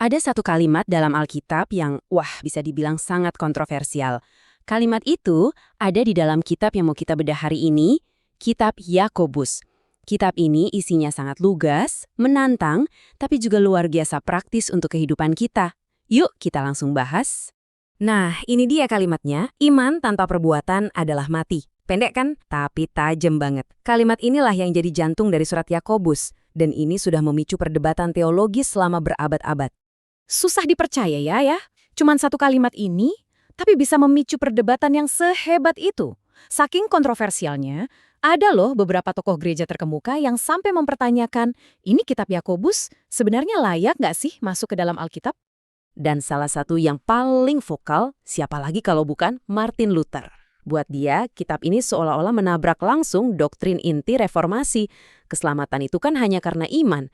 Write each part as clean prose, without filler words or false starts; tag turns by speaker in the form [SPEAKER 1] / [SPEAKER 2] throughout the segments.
[SPEAKER 1] Ada satu kalimat dalam Alkitab yang, bisa dibilang sangat kontroversial. Kalimat itu ada di dalam kitab yang mau kita bedah hari ini, Kitab Yakobus. Kitab ini isinya sangat lugas, menantang, tapi juga luar biasa praktis untuk kehidupan kita. Yuk, kita langsung bahas. Nah, ini dia kalimatnya, iman tanpa perbuatan adalah mati. Pendek kan? Tapi tajam banget. Kalimat inilah yang jadi jantung dari surat Yakobus, dan ini sudah memicu perdebatan teologis selama berabad-abad. Susah dipercaya ya. Cuman satu kalimat ini, tapi bisa memicu perdebatan yang sehebat itu. Saking kontroversialnya, ada loh beberapa tokoh gereja terkemuka yang sampai mempertanyakan, ini kitab Yakobus sebenarnya layak nggak sih masuk ke dalam Alkitab? Dan salah satu yang paling vokal, siapa lagi kalau bukan Martin Luther. Buat dia, kitab ini seolah-olah menabrak langsung doktrin inti reformasi. Keselamatan itu kan hanya karena iman.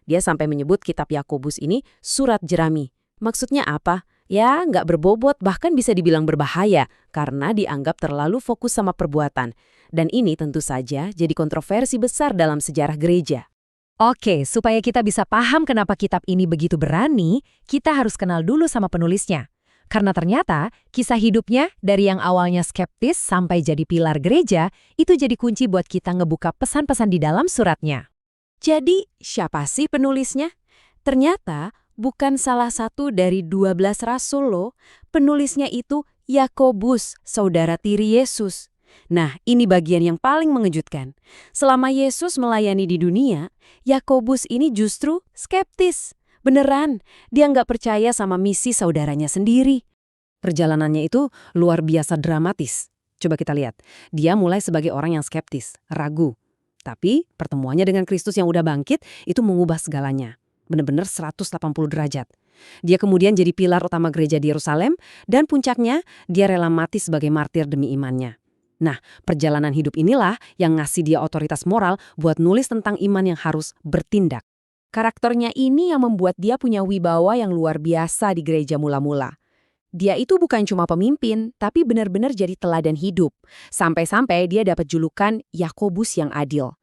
[SPEAKER 1] Dia sampai menyebut kitab Yakobus ini surat jerami. Maksudnya apa? Ya, nggak berbobot, bahkan bisa dibilang berbahaya, karena dianggap terlalu fokus sama perbuatan. Dan ini tentu saja jadi kontroversi besar dalam sejarah gereja.
[SPEAKER 2] Oke, supaya kita bisa paham kenapa kitab ini begitu berani, kita harus kenal dulu sama penulisnya. Karena ternyata, kisah hidupnya dari yang awalnya skeptis sampai jadi pilar gereja, itu jadi kunci buat kita ngebuka pesan-pesan di dalam suratnya.
[SPEAKER 1] Jadi, siapa sih penulisnya? Ternyata, bukan salah satu dari 12 rasul loh. Penulisnya itu Yakobus, saudara tiri Yesus. Nah, ini bagian yang paling mengejutkan. Selama Yesus melayani di dunia, Yakobus ini justru skeptis. Beneran, dia nggak percaya sama misi saudaranya sendiri. Perjalanannya itu luar biasa dramatis. Coba kita lihat, dia mulai sebagai orang yang skeptis, ragu. Tapi pertemuannya dengan Kristus yang udah bangkit itu mengubah segalanya. Bener-bener 180 derajat. Dia kemudian jadi pilar utama gereja di Yerusalem, dan puncaknya dia rela mati sebagai martir demi imannya. Nah, perjalanan hidup inilah yang ngasih dia otoritas moral buat nulis tentang iman yang harus bertindak. Karakternya ini yang membuat dia punya wibawa yang luar biasa di gereja mula-mula. Dia itu bukan cuma pemimpin, tapi benar-benar jadi teladan hidup. Sampai-sampai dia dapat julukan Yakobus yang adil.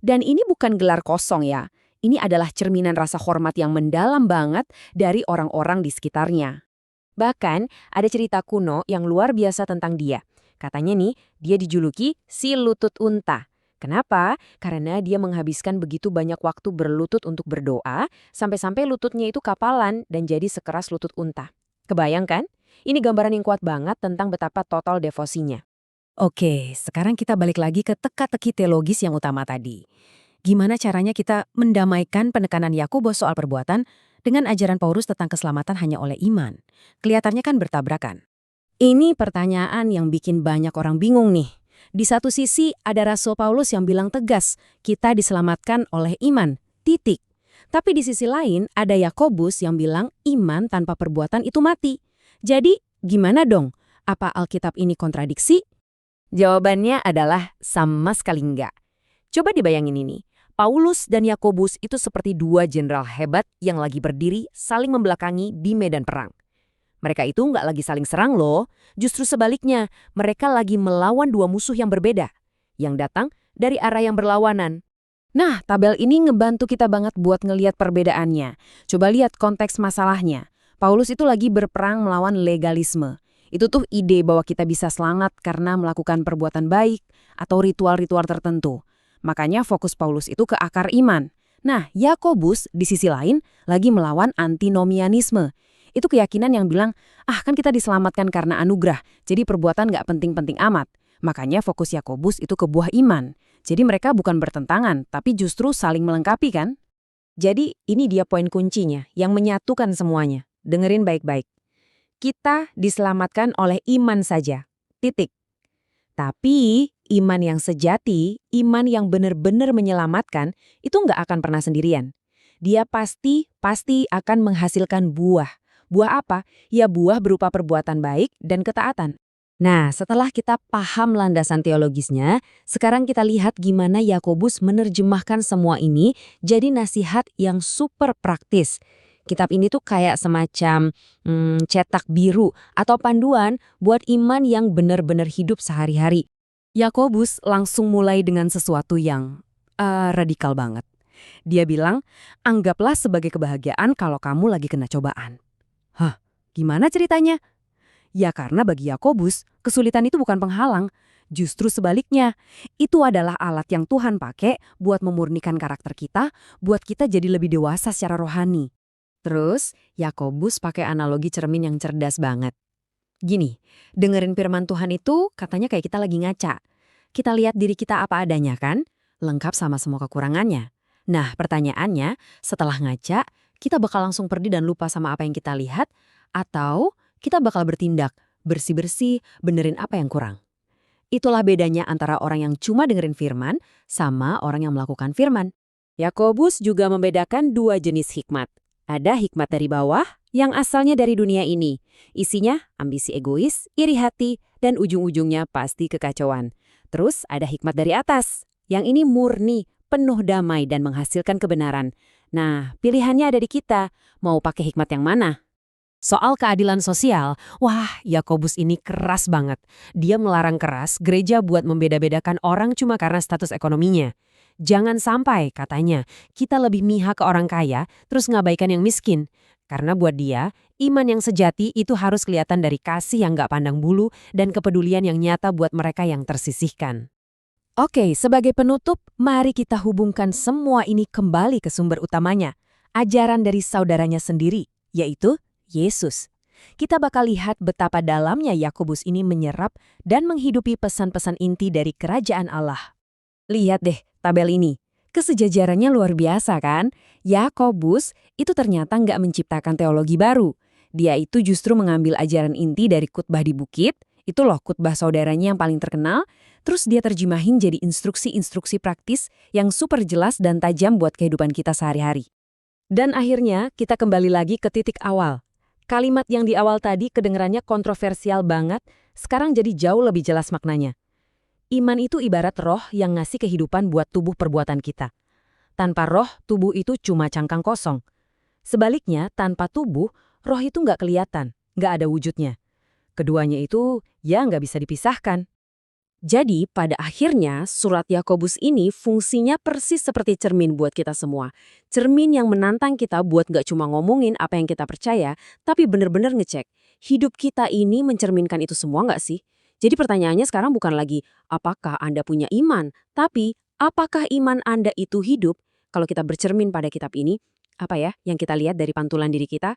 [SPEAKER 1] Dan ini bukan gelar kosong ya. Ini adalah cerminan rasa hormat yang mendalam banget dari orang-orang di sekitarnya. Bahkan, ada cerita kuno yang luar biasa tentang dia. Katanya nih, dia dijuluki si lutut unta. Kenapa? Karena dia menghabiskan begitu banyak waktu berlutut untuk berdoa, sampai-sampai lututnya itu kapalan dan jadi sekeras lutut unta. Kebayangkan? Ini gambaran yang kuat banget tentang betapa total devosinya. Oke, sekarang kita balik lagi ke teka-teki teologis yang utama tadi. Gimana caranya kita mendamaikan penekanan Yakobus soal perbuatan dengan ajaran Paulus tentang keselamatan hanya oleh iman? Kelihatannya kan bertabrakan. Ini pertanyaan yang bikin banyak orang bingung nih. Di satu sisi ada Rasul Paulus yang bilang tegas, kita diselamatkan oleh iman, titik. Tapi di sisi lain ada Yakobus yang bilang iman tanpa perbuatan itu mati. Jadi gimana dong? Apa Alkitab ini kontradiksi? Jawabannya adalah sama sekali enggak. Coba dibayangin ini. Paulus dan Yakobus itu seperti dua jenderal hebat yang lagi berdiri saling membelakangi di medan perang. Mereka itu nggak lagi saling serang loh, justru sebaliknya, mereka lagi melawan dua musuh yang berbeda, yang datang dari arah yang berlawanan. Nah, tabel ini ngebantu kita banget buat ngelihat perbedaannya. Coba lihat konteks masalahnya. Paulus itu lagi berperang melawan legalisme. Itu tuh ide bahwa kita bisa selamat karena melakukan perbuatan baik atau ritual-ritual tertentu. Makanya fokus Paulus itu ke akar iman. Nah, Yakobus di sisi lain lagi melawan antinomianisme. Itu keyakinan yang bilang, kan kita diselamatkan karena anugerah, jadi perbuatan nggak penting-penting amat. Makanya fokus Yakobus itu ke buah iman. Jadi mereka bukan bertentangan, tapi justru saling melengkapi kan? Jadi ini dia poin kuncinya, yang menyatukan semuanya. Dengerin baik-baik. Kita diselamatkan oleh iman saja. Titik. Tapi iman yang sejati, iman yang benar-benar menyelamatkan, itu nggak akan pernah sendirian. Dia pasti akan menghasilkan buah. Buah apa? Ya buah berupa perbuatan baik dan ketaatan. Nah, setelah kita paham landasan teologisnya, sekarang kita lihat gimana Yakobus menerjemahkan semua ini jadi nasihat yang super praktis. Kitab ini tuh kayak semacam cetak biru atau panduan buat iman yang benar-benar hidup sehari-hari. Yakobus langsung mulai dengan sesuatu yang radikal banget. Dia bilang, anggaplah sebagai kebahagiaan kalau kamu lagi kena cobaan. Hah, gimana ceritanya? Ya karena bagi Yakobus, kesulitan itu bukan penghalang. Justru sebaliknya, itu adalah alat yang Tuhan pakai buat memurnikan karakter kita, buat kita jadi lebih dewasa secara rohani. Terus, Yakobus pakai analogi cermin yang cerdas banget. Gini, dengerin firman Tuhan itu katanya kayak kita lagi ngaca. Kita lihat diri kita apa adanya kan? Lengkap sama semua kekurangannya. Nah, pertanyaannya, setelah ngaca, kita bakal langsung pergi dan lupa sama apa yang kita lihat, atau kita bakal bertindak, bersih-bersih, benerin apa yang kurang. Itulah bedanya antara orang yang cuma dengerin firman sama orang yang melakukan firman. Yakobus juga membedakan dua jenis hikmat. Ada hikmat dari bawah yang asalnya dari dunia ini. Isinya ambisi egois, iri hati, dan ujung-ujungnya pasti kekacauan. Terus ada hikmat dari atas. Yang ini murni, penuh damai dan menghasilkan kebenaran. Nah, pilihannya ada di kita. Mau pakai hikmat yang mana? Soal keadilan sosial, wah, Yakobus ini keras banget. Dia melarang keras gereja buat membeda-bedakan orang cuma karena status ekonominya. Jangan sampai, katanya, kita lebih mihak ke orang kaya, terus ngabaikan yang miskin. Karena buat dia, iman yang sejati itu harus kelihatan dari kasih yang gak pandang bulu dan kepedulian yang nyata buat mereka yang tersisihkan. Oke, sebagai penutup, mari kita hubungkan semua ini kembali ke sumber utamanya. Ajaran dari saudaranya sendiri, yaitu Yesus. Kita bakal lihat betapa dalamnya Yakobus ini menyerap dan menghidupi pesan-pesan inti dari kerajaan Allah. Lihat deh tabel ini. Kesejajarannya luar biasa kan? Yakobus itu ternyata nggak menciptakan teologi baru. Dia itu justru mengambil ajaran inti dari khotbah di bukit. Itu loh khotbah saudaranya yang paling terkenal. Terus dia terjemahin jadi instruksi-instruksi praktis yang super jelas dan tajam buat kehidupan kita sehari-hari. Dan akhirnya kita kembali lagi ke titik awal. Kalimat yang di awal tadi kedengarannya kontroversial banget, sekarang jadi jauh lebih jelas maknanya. Iman itu ibarat roh yang ngasih kehidupan buat tubuh perbuatan kita. Tanpa roh, tubuh itu cuma cangkang kosong. Sebaliknya, tanpa tubuh, roh itu nggak kelihatan, nggak ada wujudnya. Keduanya itu ya nggak bisa dipisahkan. Jadi, pada akhirnya, surat Yakobus ini fungsinya persis seperti cermin buat kita semua. Cermin yang menantang kita buat gak cuma ngomongin apa yang kita percaya, tapi bener-bener ngecek, hidup kita ini mencerminkan itu semua nggak sih? Jadi pertanyaannya sekarang bukan lagi, apakah Anda punya iman? Tapi, apakah iman Anda itu hidup? Kalau kita bercermin pada kitab ini, apa ya yang kita lihat dari pantulan diri kita?